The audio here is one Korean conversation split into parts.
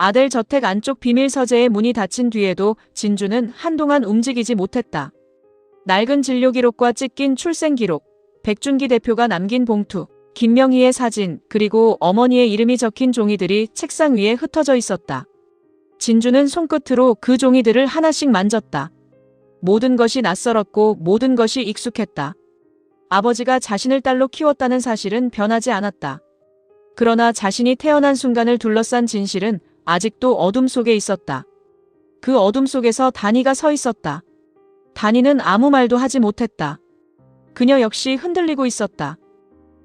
아델 저택 안쪽 비밀 서재의 문이 닫힌 뒤에도 진주는 한동안 움직이지 못했다. 낡은 진료 기록과 찢긴 출생 기록, 백준기 대표가 남긴 봉투, 김명희의 사진, 그리고 어머니의 이름이 적힌 종이들이 책상 위에 흩어져 있었다. 진주는 손끝으로 그 종이들을 하나씩 만졌다. 모든 것이 낯설었고 모든 것이 익숙했다. 아버지가 자신을 딸로 키웠다는 사실은 변하지 않았다. 그러나 자신이 태어난 순간을 둘러싼 진실은 아직도 어둠 속에 있었다. 그 어둠 속에서 다니가 서 있었다. 다니는 아무 말도 하지 못했다. 그녀 역시 흔들리고 있었다.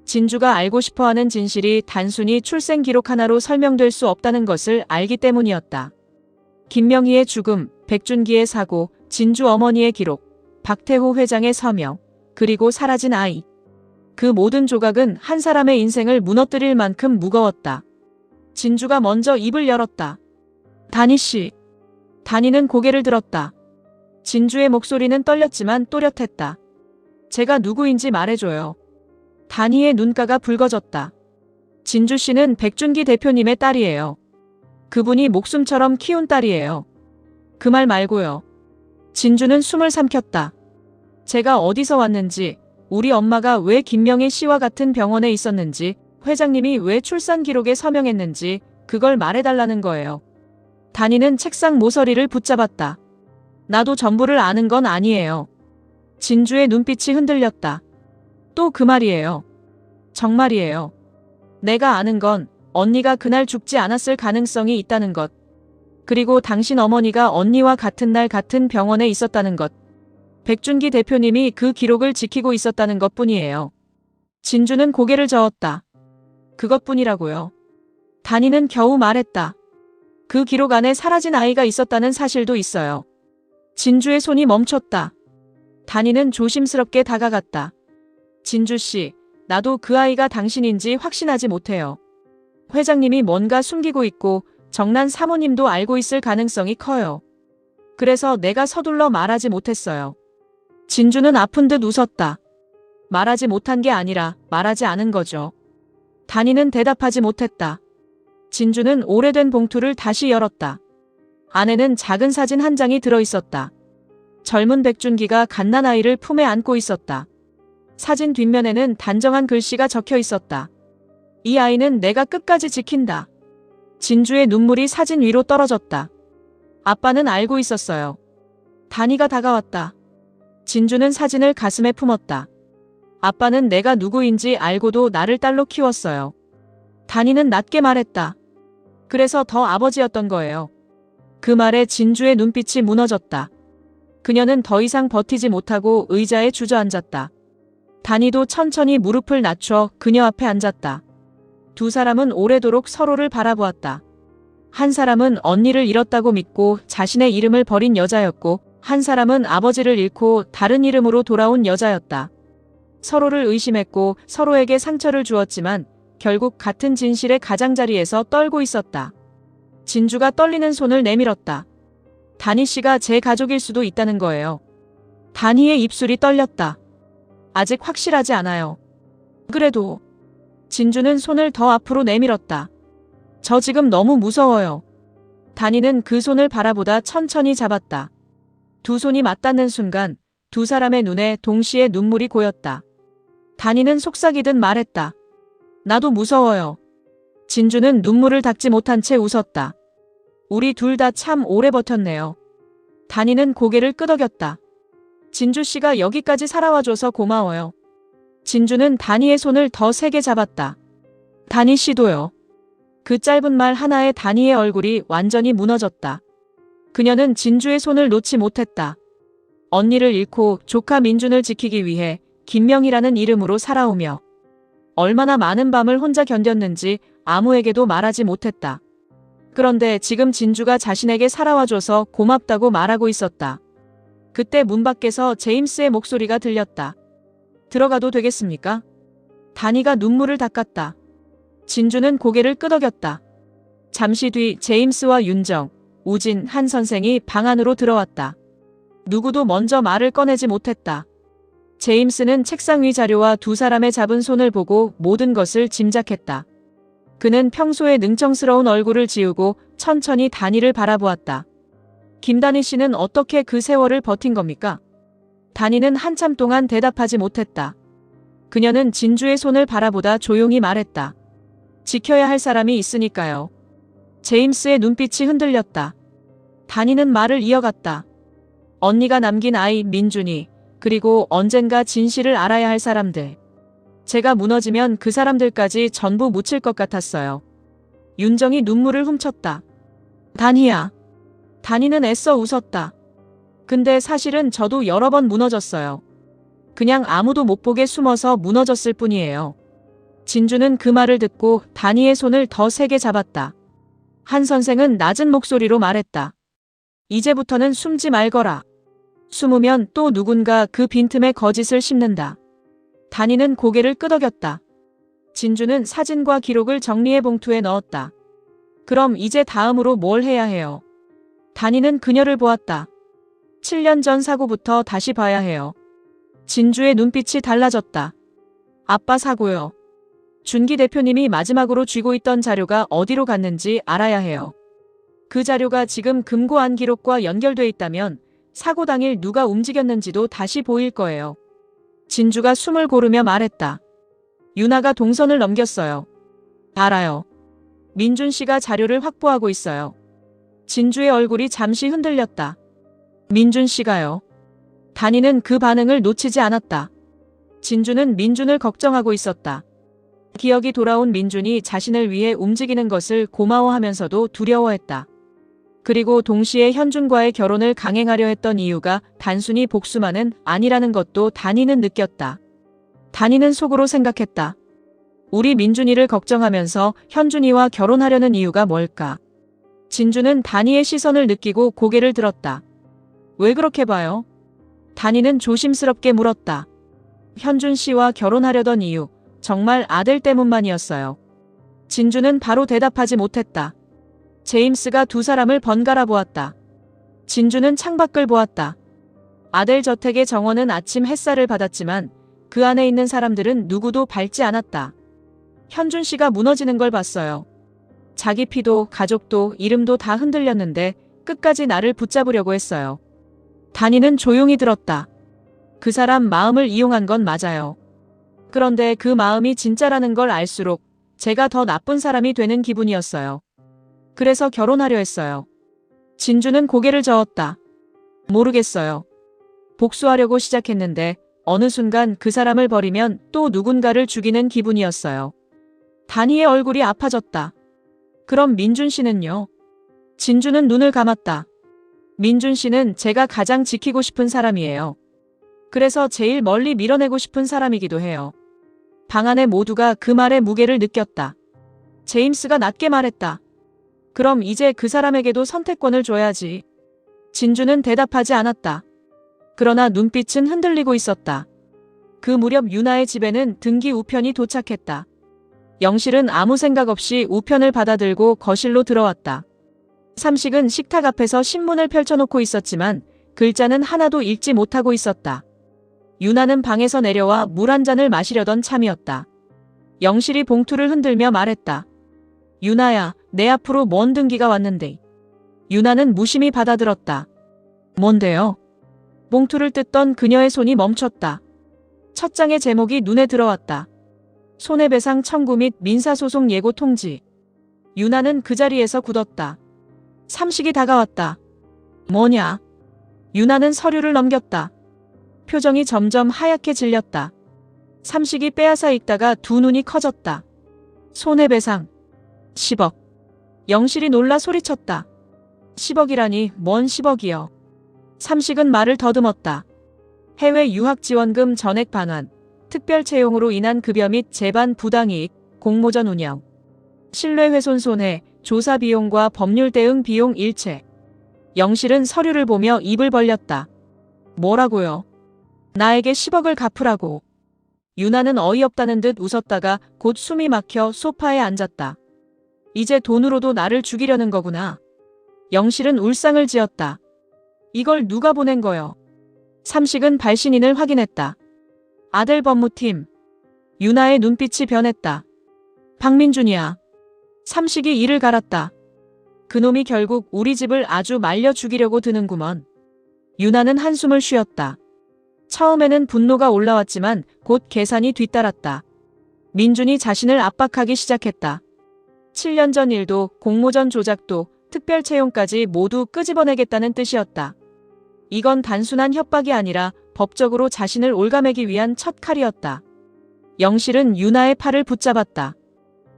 진주가 알고 싶어하는 진실이 단순히 출생 기록 하나로 설명될 수 없다는 것을 알기 때문이었다. 김명희의 죽음, 백준기의 사고, 진주 어머니의 기록, 박태호 회장의 서명, 그리고 사라진 아이. 그 모든 조각은 한 사람의 인생을 무너뜨릴 만큼 무거웠다. 진주가 먼저 입을 열었다. 다니 씨. 다니는 고개를 들었다. 진주의 목소리는 떨렸지만 또렷했다. 제가 누구인지 말해줘요. 다니의 눈가가 붉어졌다. 진주 씨는 백준기 대표님의 딸이에요. 그분이 목숨처럼 키운 딸이에요. 그 말 말고요. 진주는 숨을 삼켰다. 제가 어디서 왔는지, 우리 엄마가 왜 김명희 씨와 같은 병원에 있었는지, 회장님이 왜 출산 기록에 서명했는지 그걸 말해달라는 거예요. 다니는 책상 모서리를 붙잡았다. 나도 전부를 아는 건 아니에요. 진주의 눈빛이 흔들렸다. 또 그 말이에요. 정말이에요. 내가 아는 건 언니가 그날 죽지 않았을 가능성이 있다는 것. 그리고 당신 어머니가 언니와 같은 날 같은 병원에 있었다는 것. 백준기 대표님이 그 기록을 지키고 있었다는 것뿐이에요. 진주는 고개를 저었다. 그것뿐이라고요. 다니는 겨우 말했다. 그 기록 안에 사라진 아이가 있었다는 사실도 있어요. 진주의 손이 멈췄다. 다니는 조심스럽게 다가갔다. 진주 씨, 나도 그 아이가 당신인지 확신하지 못해요. 회장님이 뭔가 숨기고 있고 정난 사모님도 알고 있을 가능성이 커요. 그래서 내가 서둘러 말하지 못했어요. 진주는 아픈 듯 웃었다. 말하지 못한 게 아니라 말하지 않은 거죠. 다니는 대답하지 못했다. 진주는 오래된 봉투를 다시 열었다. 안에는 작은 사진 한 장이 들어있었다. 젊은 백준기가 갓난아이를 품에 안고 있었다. 사진 뒷면에는 단정한 글씨가 적혀 있었다. 이 아이는 내가 끝까지 지킨다. 진주의 눈물이 사진 위로 떨어졌다. 아빠는 알고 있었어요. 다니가 다가왔다. 진주는 사진을 가슴에 품었다. 아빠는 내가 누구인지 알고도 나를 딸로 키웠어요. 다니는 낮게 말했다. 그래서 더 아버지였던 거예요. 그 말에 진주의 눈빛이 무너졌다. 그녀는 더 이상 버티지 못하고 의자에 주저앉았다. 다니도 천천히 무릎을 낮춰 그녀 앞에 앉았다. 두 사람은 오래도록 서로를 바라보았다. 한 사람은 언니를 잃었다고 믿고 자신의 이름을 버린 여자였고, 한 사람은 아버지를 잃고 다른 이름으로 돌아온 여자였다. 서로를 의심했고 서로에게 상처를 주었지만 결국 같은 진실의 가장자리에서 떨고 있었다. 진주가 떨리는 손을 내밀었다. 다니 씨가 제 가족일 수도 있다는 거예요. 다니의 입술이 떨렸다. 아직 확실하지 않아요. 그래도. 진주는 손을 더 앞으로 내밀었다. 저 지금 너무 무서워요. 다니는 그 손을 바라보다 천천히 잡았다. 두 손이 맞닿는 순간 두 사람의 눈에 동시에 눈물이 고였다. 다니는 속삭이듯 말했다. 나도 무서워요. 진주는 눈물을 닦지 못한 채 웃었다. 우리 둘 다 참 오래 버텼네요. 다니는 고개를 끄덕였다. 진주 씨가 여기까지 살아와줘서 고마워요. 진주는 다니의 손을 더 세게 잡았다. 다니 씨도요. 그 짧은 말 하나에 다니의 얼굴이 완전히 무너졌다. 그녀는 진주의 손을 놓지 못했다. 언니를 잃고 조카 민준을 지키기 위해 김명희라는 이름으로 살아오며 얼마나 많은 밤을 혼자 견뎠는지 아무에게도 말하지 못했다. 그런데 지금 진주가 자신에게 살아와줘서 고맙다고 말하고 있었다. 그때 문 밖에서 제임스의 목소리가 들렸다. 들어가도 되겠습니까? 다니가 눈물을 닦았다. 진주는 고개를 끄덕였다. 잠시 뒤 제임스와 윤정, 우진, 한 선생이 방 안으로 들어왔다. 누구도 먼저 말을 꺼내지 못했다. 제임스는 책상 위 자료와 두 사람의 잡은 손을 보고 모든 것을 짐작했다. 그는 평소에 능청스러운 얼굴을 지우고 천천히 단희를 바라보았다. 김단희 씨는 어떻게 그 세월을 버틴 겁니까? 단희는 한참 동안 대답하지 못했다. 그녀는 진주의 손을 바라보다 조용히 말했다. 지켜야 할 사람이 있으니까요. 제임스의 눈빛이 흔들렸다. 단희는 말을 이어갔다. 언니가 남긴 아이 민준이, 그리고 언젠가 진실을 알아야 할 사람들. 제가 무너지면 그 사람들까지 전부 묻힐 것 같았어요. 윤정이 눈물을 훔쳤다. 단희야. 단희는 애써 웃었다. 근데 사실은 저도 여러 번 무너졌어요. 그냥 아무도 못 보게 숨어서 무너졌을 뿐이에요. 진주는 그 말을 듣고 단희의 손을 더 세게 잡았다. 한 선생은 낮은 목소리로 말했다. 이제부터는 숨지 말거라. 숨으면 또 누군가 그 빈틈에 거짓을 심는다. 단희는 고개를 끄덕였다. 진주는 사진과 기록을 정리해 봉투에 넣었다. 그럼 이제 다음으로 뭘 해야 해요? 단희는 그녀를 보았다. 7년 전 사고부터 다시 봐야 해요. 진주의 눈빛이 달라졌다. 아빠 사고요. 준기 대표님이 마지막으로 쥐고 있던 자료가 어디로 갔는지 알아야 해요. 그 자료가 지금 금고안 기록과 연결돼 있다면 사고 당일 누가 움직였는지도 다시 보일 거예요. 진주가 숨을 고르며 말했다. 유나가 동선을 넘겼어요. 알아요. 민준 씨가 자료를 확보하고 있어요. 진주의 얼굴이 잠시 흔들렸다. 민준 씨가요. 단희는 그 반응을 놓치지 않았다. 진주는 민준을 걱정하고 있었다. 기억이 돌아온 민준이 자신을 위해 움직이는 것을 고마워하면서도 두려워했다. 그리고 동시에 현준과의 결혼을 강행하려 했던 이유가 단순히 복수만은 아니라는 것도 단희는 느꼈다. 단희는 속으로 생각했다. 우리 민준이를 걱정하면서 현준이와 결혼하려는 이유가 뭘까? 진주는 단희의 시선을 느끼고 고개를 들었다. 왜 그렇게 봐요? 단희는 조심스럽게 물었다. 현준 씨와 결혼하려던 이유, 정말 아들 때문만이었어요. 진주는 바로 대답하지 못했다. 제임스가 두 사람을 번갈아 보았다. 진주는 창밖을 보았다. 아들 저택의 정원은 아침 햇살을 받았지만 그 안에 있는 사람들은 누구도 밟지 않았다. 현준 씨가 무너지는 걸 봤어요. 자기 피도 가족도 이름도 다 흔들렸는데 끝까지 나를 붙잡으려고 했어요. 단희는 조용히 들었다. 그 사람 마음을 이용한 건 맞아요. 그런데 그 마음이 진짜라는 걸 알수록 제가 더 나쁜 사람이 되는 기분이었어요. 그래서 결혼하려 했어요. 진주는 고개를 저었다. 모르겠어요. 복수하려고 시작했는데 어느 순간 그 사람을 버리면 또 누군가를 죽이는 기분이었어요. 단희의 얼굴이 아파졌다. 그럼 민준 씨는요? 진주는 눈을 감았다. 민준 씨는 제가 가장 지키고 싶은 사람이에요. 그래서 제일 멀리 밀어내고 싶은 사람이기도 해요. 방 안에 모두가 그 말의 무게를 느꼈다. 제임스가 낮게 말했다. 그럼 이제 그 사람에게도 선택권을 줘야지. 진주는 대답하지 않았다. 그러나 눈빛은 흔들리고 있었다. 그 무렵 유나의 집에는 등기 우편이 도착했다. 영실은 아무 생각 없이 우편을 받아들고 거실로 들어왔다. 삼식은 식탁 앞에서 신문을 펼쳐놓고 있었지만 글자는 하나도 읽지 못하고 있었다. 유나는 방에서 내려와 물 한 잔을 마시려던 참이었다. 영실이 봉투를 흔들며 말했다. 유나야, 내 앞으로 먼 등기가 왔는데. 유나는 무심히 받아들었다. 뭔데요? 봉투를 뜯던 그녀의 손이 멈췄다. 첫 장의 제목이 눈에 들어왔다. 손해배상 청구 및 민사소송 예고 통지. 유나는 그 자리에서 굳었다. 삼식이 다가왔다. 뭐냐? 유나는 서류를 넘겼다. 표정이 점점 하얗게 질렸다. 삼식이 빼앗아 읽다가 두 눈이 커졌다. 손해배상 10억. 영실이 놀라 소리쳤다. 10억이라니 뭔 10억이요. 삼식은 말을 더듬었다. 해외 유학 지원금 전액 반환, 특별 채용으로 인한 급여 및 재반 부당이익, 공모전 운영, 신뢰훼손 손해, 조사 비용과 법률 대응 비용 일체. 영실은 서류를 보며 입을 벌렸다. 뭐라고요? 나에게 10억을 갚으라고. 유나는 어이없다는 듯 웃었다가 곧 숨이 막혀 소파에 앉았다. 이제 돈으로도 나를 죽이려는 거구나. 영실은 울상을 지었다. 이걸 누가 보낸 거요? 삼식은 발신인을 확인했다. 아들 법무팀. 유나의 눈빛이 변했다. 박민준이야. 삼식이 이를 갈았다. 그놈이 결국 우리 집을 아주 말려 죽이려고 드는구먼. 유나는 한숨을 쉬었다. 처음에는 분노가 올라왔지만 곧 계산이 뒤따랐다. 민준이 자신을 압박하기 시작했다. 7년 전 일도, 공모전 조작도, 특별 채용까지 모두 끄집어내겠다는 뜻이었다. 이건 단순한 협박이 아니라 법적으로 자신을 올가매기 위한 첫 칼이었다. 영실은 유나의 팔을 붙잡았다.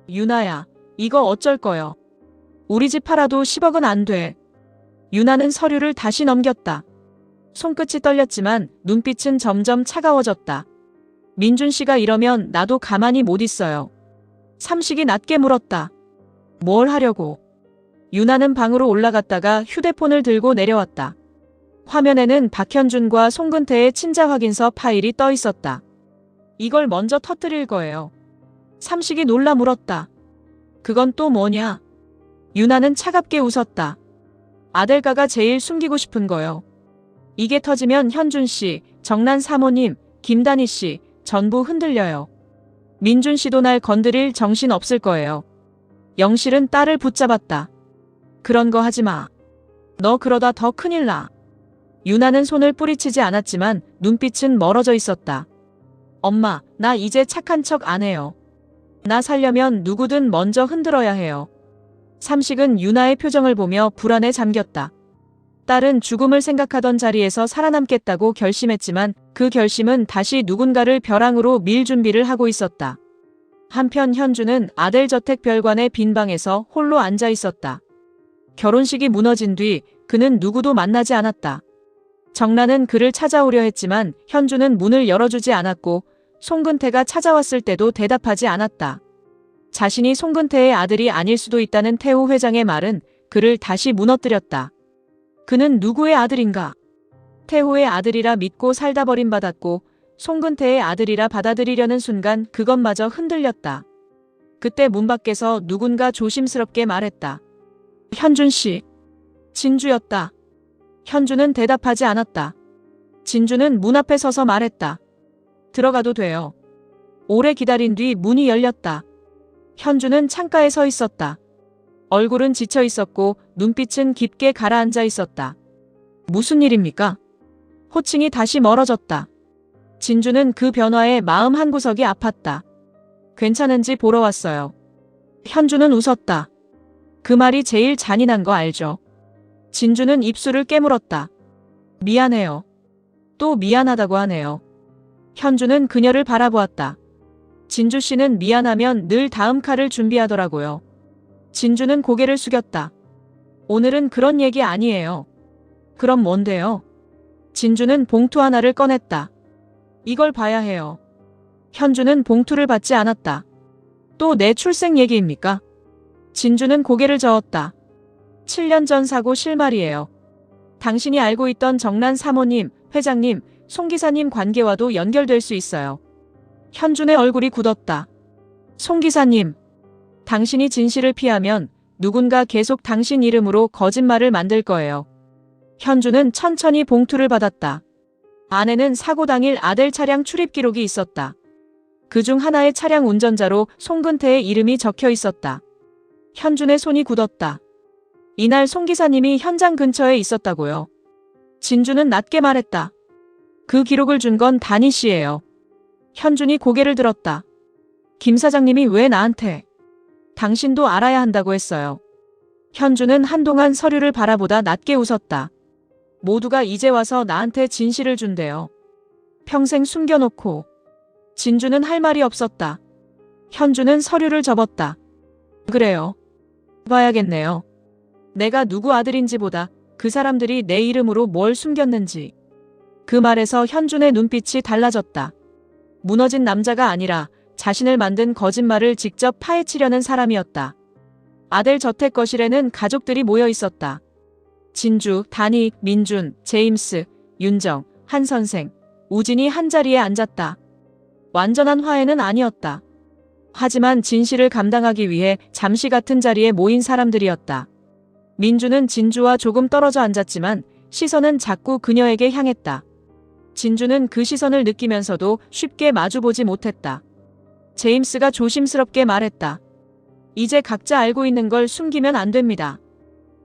유나야, 이거 어쩔 거요? 우리 집 팔아도 10억은 안 돼. 유나는 서류를 다시 넘겼다. 손끝이 떨렸지만 눈빛은 점점 차가워졌다. 민준 씨가 이러면 나도 가만히 못 있어요. 삼식이 낮게 물었다. 뭘 하려고? 유나는 방으로 올라갔다가 휴대폰을 들고 내려왔다. 화면에는 박현준과 송근태의 친자 확인서 파일이 떠 있었다. 이걸 먼저 터뜨릴 거예요. 삼식이 놀라 물었다. 그건 또 뭐냐? 유나는 차갑게 웃었다. 아들가가 제일 숨기고 싶은 거요. 이게 터지면 현준 씨, 정난 사모님, 김단희 씨 전부 흔들려요. 민준 씨도 날 건드릴 정신 없을 거예요. 영실은 딸을 붙잡았다. 그런 거 하지 마. 너 그러다 더 큰일 나. 유나는 손을 뿌리치지 않았지만 눈빛은 멀어져 있었다. 엄마, 나 이제 착한 척 안 해요. 나 살려면 누구든 먼저 흔들어야 해요. 삼식은 유나의 표정을 보며 불안에 잠겼다. 딸은 죽음을 생각하던 자리에서 살아남겠다고 결심했지만 그 결심은 다시 누군가를 벼랑으로 밀 준비를 하고 있었다. 한편 현주는 아들 저택 별관의 빈 방에서 홀로 앉아 있었다. 결혼식이 무너진 뒤 그는 누구도 만나지 않았다. 정란은 그를 찾아오려 했지만 현주는 문을 열어주지 않았고 송근태가 찾아왔을 때도 대답하지 않았다. 자신이 송근태의 아들이 아닐 수도 있다는 태호 회장의 말은 그를 다시 무너뜨렸다. 그는 누구의 아들인가? 태호의 아들이라 믿고 살다 버림받았고 송근태의 아들이라 받아들이려는 순간 그것마저 흔들렸다. 그때 문 밖에서 누군가 조심스럽게 말했다. 현준 씨. 진주였다. 현주는 대답하지 않았다. 진주는 문 앞에 서서 말했다. 들어가도 돼요. 오래 기다린 뒤 문이 열렸다. 현주는 창가에 서 있었다. 얼굴은 지쳐 있었고 눈빛은 깊게 가라앉아 있었다. 무슨 일입니까? 호칭이 다시 멀어졌다. 진주는 그 변화에 마음 한구석이 아팠다. 괜찮은지 보러 왔어요. 현주는 웃었다. 그 말이 제일 잔인한 거 알죠? 진주는 입술을 깨물었다. 미안해요. 또 미안하다고 하네요. 현주는 그녀를 바라보았다. 진주 씨는 미안하면 늘 다음 칼을 준비하더라고요. 진주는 고개를 숙였다. 오늘은 그런 얘기 아니에요. 그럼 뭔데요? 진주는 봉투 하나를 꺼냈다. 이걸 봐야 해요. 현주는 봉투를 받지 않았다. 또 내 출생 얘기입니까? 진주는 고개를 저었다. 7년 전 사고 실말이에요. 당신이 알고 있던 정란 사모님, 회장님, 송 기사님 관계와도 연결될 수 있어요. 현준의 얼굴이 굳었다. 송 기사님, 당신이 진실을 피하면 누군가 계속 당신 이름으로 거짓말을 만들 거예요. 현주는 천천히 봉투를 받았다. 안에는 사고 당일 아델 차량 출입 기록이 있었다. 그중 하나의 차량 운전자로 송근태의 이름이 적혀 있었다. 현준의 손이 굳었다. 이날 송 기사님이 현장 근처에 있었다고요. 진주는 낮게 말했다. 그 기록을 준 건 단희 씨예요. 현준이 고개를 들었다. 김 사장님이 왜 나한테? 당신도 알아야 한다고 했어요. 현주는 한동안 서류를 바라보다 낮게 웃었다. 모두가 이제 와서 나한테 진실을 준대요. 평생 숨겨놓고. 진주는 할 말이 없었다. 현주는 서류를 접었다. 그래요. 봐야겠네요. 내가 누구 아들인지보다 그 사람들이 내 이름으로 뭘 숨겼는지. 그 말에서 현준의 눈빛이 달라졌다. 무너진 남자가 아니라 자신을 만든 거짓말을 직접 파헤치려는 사람이었다. 아델 저택 거실에는 가족들이 모여 있었다. 진주, 단희, 민준, 제임스, 윤정, 한 선생, 우진이 한자리에 앉았다. 완전한 화해는 아니었다. 하지만 진실을 감당하기 위해 잠시 같은 자리에 모인 사람들이었다. 민주는 진주와 조금 떨어져 앉았지만 시선은 자꾸 그녀에게 향했다. 진주는 그 시선을 느끼면서도 쉽게 마주보지 못했다. 제임스가 조심스럽게 말했다. 이제 각자 알고 있는 걸 숨기면 안 됩니다.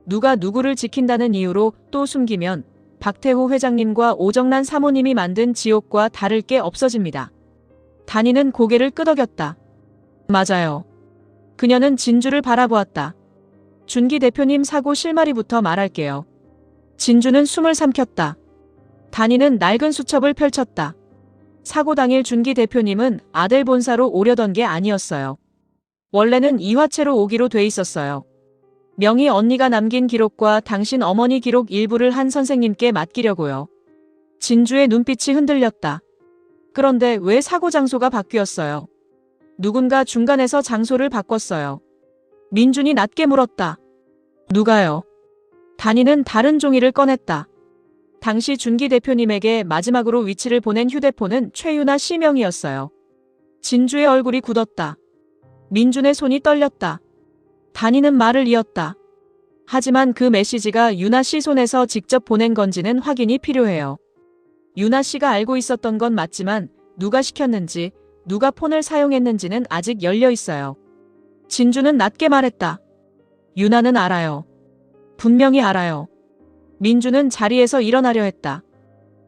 누가 누구를 지킨다는 이유로 또 숨기면 박태호 회장님과 오정란 사모님이 만든 지옥과 다를 게 없어집니다. 단이는 고개를 끄덕였다. 맞아요. 그녀는 진주를 바라보았다. 준기 대표님 사고 실마리부터 말할게요. 진주는 숨을 삼켰다. 단이는 낡은 수첩을 펼쳤다. 사고 당일 준기 대표님은 아들 본사로 오려던 게 아니었어요. 원래는 이화채로 오기로 돼 있었어요. 명희 언니가 남긴 기록과 당신 어머니 기록 일부를 한 선생님께 맡기려고요. 진주의 눈빛이 흔들렸다. 그런데 왜 사고 장소가 바뀌었어요? 누군가 중간에서 장소를 바꿨어요. 민준이 낮게 물었다. 누가요? 단이는 다른 종이를 꺼냈다. 당시 준기 대표님에게 마지막으로 위치를 보낸 휴대폰은 최유나 씨 명이었어요. 진주의 얼굴이 굳었다. 민준의 손이 떨렸다. 단이는 말을 이었다. 하지만 그 메시지가 유나 씨 손에서 직접 보낸 건지는 확인이 필요해요. 유나 씨가 알고 있었던 건 맞지만 누가 시켰는지, 누가 폰을 사용했는지는 아직 열려 있어요. 진주는 낮게 말했다. 유나는 알아요. 분명히 알아요. 민준은 자리에서 일어나려 했다.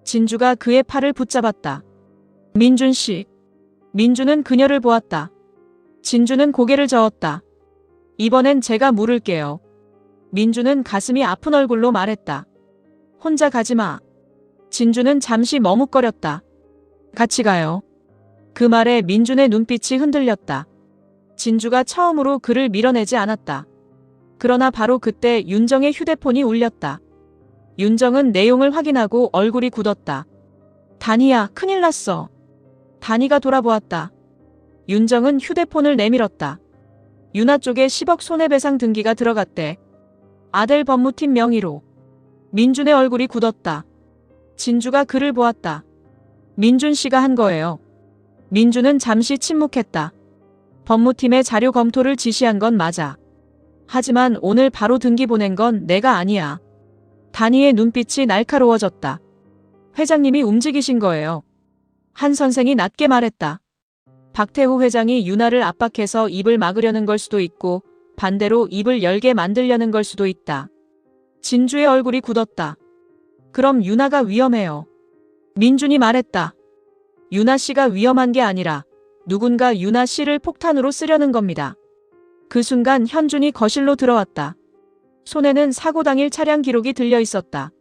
진주가 그의 팔을 붙잡았다. 민준 씨. 민준은 그녀를 보았다. 진주는 고개를 저었다. 이번엔 제가 물을게요. 민준은 가슴이 아픈 얼굴로 말했다. 혼자 가지 마. 진주는 잠시 머뭇거렸다. 같이 가요. 그 말에 민준의 눈빛이 흔들렸다. 진주가 처음으로 그를 밀어내지 않았다. 그러나 바로 그때 윤정의 휴대폰이 울렸다. 윤정은 내용을 확인하고 얼굴이 굳었다. 단이야, 큰일 났어. 단이가 돌아보았다. 윤정은 휴대폰을 내밀었다. 유나 쪽에 10억 손해배상 등기가 들어갔대. 아들 법무팀 명의로. 민준의 얼굴이 굳었다. 진주가 그를 보았다. 민준 씨가 한 거예요. 민준은 잠시 침묵했다. 법무팀의 자료 검토를 지시한 건 맞아. 하지만 오늘 바로 등기 보낸 건 내가 아니야. 단이의 눈빛이 날카로워졌다. 회장님이 움직이신 거예요. 한 선생이 낮게 말했다. 박태호 회장이 유나를 압박해서 입을 막으려는 걸 수도 있고 반대로 입을 열게 만들려는 걸 수도 있다. 진주의 얼굴이 굳었다. 그럼 유나가 위험해요. 민준이 말했다. 유나 씨가 위험한 게 아니라 누군가 유나 씨를 폭탄으로 쓰려는 겁니다. 그 순간 현준이 거실로 들어왔다. 손에는 사고 당일 차량 기록이 들려 있었다.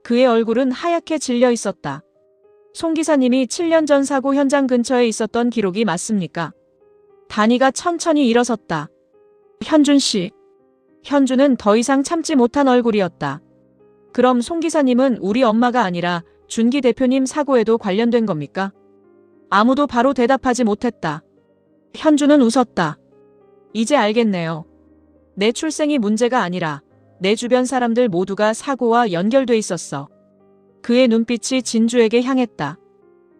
그의 얼굴은 하얗게 질려 있었다. 송 기사님이 7년 전 사고 현장 근처에 있었던 기록이 맞습니까? 단이가 천천히 일어섰다. 현준 씨. 현준은 더 이상 참지 못한 얼굴이었다. 그럼 송 기사님은 우리 엄마가 아니라 준기 대표님 사고에도 관련된 겁니까? 아무도 바로 대답하지 못했다. 현준은 웃었다. 이제 알겠네요. 내 출생이 문제가 아니라 내 주변 사람들 모두가 사고와 연결돼 있었어. 그의 눈빛이 진주에게 향했다.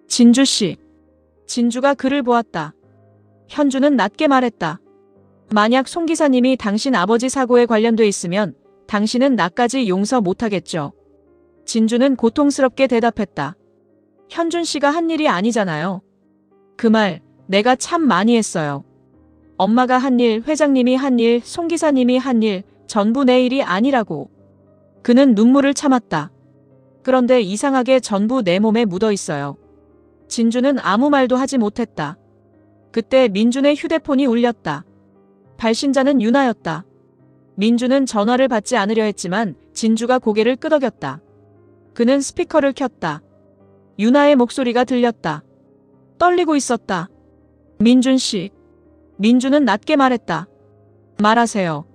진주 씨. 진주가 그를 보았다. 현주는 낮게 말했다. 만약 송 기사님이 당신 아버지 사고에 관련돼 있으면 당신은 나까지 용서 못하겠죠. 진주는 고통스럽게 대답했다. 현준 씨가 한 일이 아니잖아요. 그 말 내가 참 많이 했어요. 엄마가 한 일, 회장님이 한 일, 송 기사님이 한 일, 전부 내 일이 아니라고. 그는 눈물을 참았다. 그런데 이상하게 전부 내 몸에 묻어 있어요. 진주는 아무 말도 하지 못했다. 그때 민준의 휴대폰이 울렸다. 발신자는 유나였다. 민준은 전화를 받지 않으려 했지만 진주가 고개를 끄덕였다. 그는 스피커를 켰다. 유나의 목소리가 들렸다. 떨리고 있었다. 민준 씨. 민준은 낮게 말했다. 말하세요.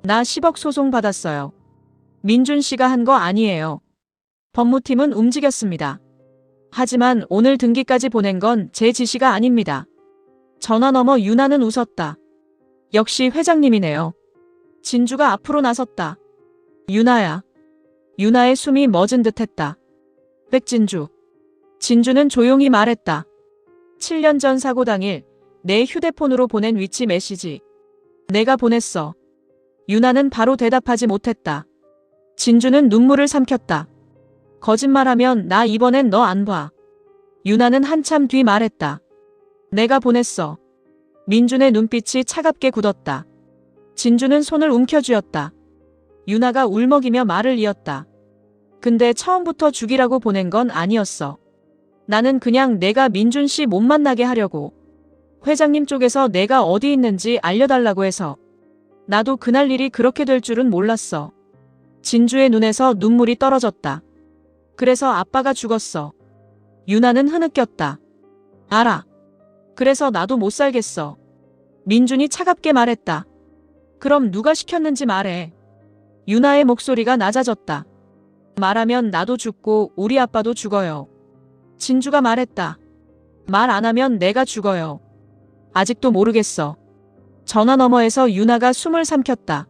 나 10억 소송 받았어요. 민준 씨가 한 거 아니에요. 법무팀은 움직였습니다. 하지만 오늘 등기까지 보낸 건 제 지시가 아닙니다. 전화 너머 유나는 웃었다. 역시 회장님이네요. 진주가 앞으로 나섰다. 유나야. 유나의 숨이 멎은 듯했다. 백진주. 진주는 조용히 말했다. 7년 전 사고 당일 내 휴대폰으로 보낸 위치 메시지. 내가 보냈어. 유나는 바로 대답하지 못했다. 진주는 눈물을 삼켰다. 거짓말하면 나 이번엔 너 안 봐. 유나는 한참 뒤 말했다. 내가 보냈어. 민준의 눈빛이 차갑게 굳었다. 진주는 손을 움켜쥐었다. 유나가 울먹이며 말을 이었다. 근데 처음부터 죽이라고 보낸 건 아니었어. 나는 그냥 내가 민준 씨 못 만나게 하려고. 회장님 쪽에서 내가 어디 있는지 알려달라고 해서. 나도 그날 일이 그렇게 될 줄은 몰랐어. 진주의 눈에서 눈물이 떨어졌다. 그래서 아빠가 죽었어. 유나는 흐느꼈다. 알아. 그래서 나도 못 살겠어. 민준이 차갑게 말했다. 그럼 누가 시켰는지 말해. 유나의 목소리가 낮아졌다. 말하면 나도 죽고 우리 아빠도 죽어요. 진주가 말했다. 말 안 하면 내가 죽어요. 아직도 모르겠어. 전화 너머에서 유나가 숨을 삼켰다.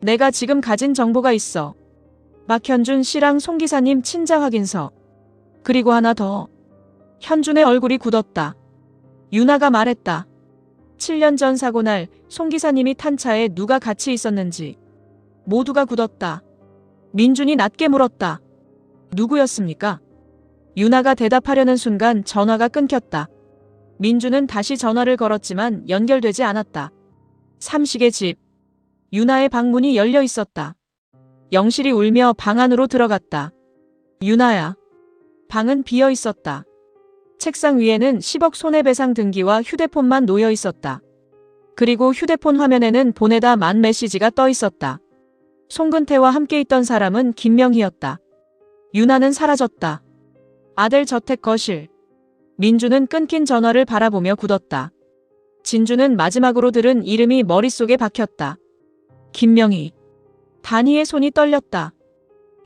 내가 지금 가진 정보가 있어. 박현준 씨랑 송 기사님 친자 확인서. 그리고 하나 더. 현준의 얼굴이 굳었다. 유나가 말했다. 7년 전 사고 날 송 기사님이 탄 차에 누가 같이 있었는지. 모두가 굳었다. 민준이 낮게 물었다. 누구였습니까? 유나가 대답하려는 순간 전화가 끊겼다. 민준은 다시 전화를 걸었지만 연결되지 않았다. 삼식의 집. 유나의 방문이 열려 있었다. 영실이 울며 방 안으로 들어갔다. 유나야. 방은 비어 있었다. 책상 위에는 10억 손해배상 등기와 휴대폰만 놓여 있었다. 그리고 휴대폰 화면에는 보내다 만 메시지가 떠 있었다. 송근태와 함께 있던 사람은 김명희였다. 유나는 사라졌다. 아들 저택 거실. 민주는 끊긴 전화를 바라보며 굳었다. 진주는 마지막으로 들은 이름이 머릿속에 박혔다. 김명희. 단희의 손이 떨렸다.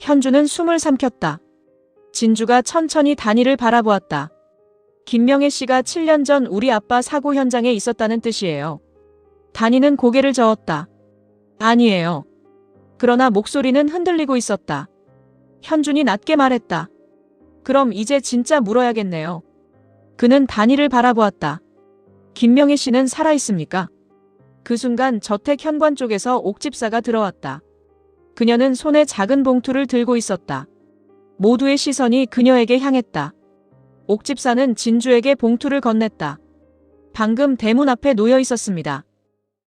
현주는 숨을 삼켰다. 진주가 천천히 단희를 바라보았다. 김명혜 씨가 7년 전 우리 아빠 사고 현장에 있었다는 뜻이에요. 단희는 고개를 저었다. 아니에요. 그러나 목소리는 흔들리고 있었다. 현준이 낮게 말했다. 그럼 이제 진짜 물어야겠네요. 그는 단희를 바라보았다. 김명혜 씨는 살아있습니까? 그 순간 저택 현관 쪽에서 옥집사가 들어왔다. 그녀는 손에 작은 봉투를 들고 있었다. 모두의 시선이 그녀에게 향했다. 옥집사는 진주에게 봉투를 건넸다. 방금 대문 앞에 놓여 있었습니다.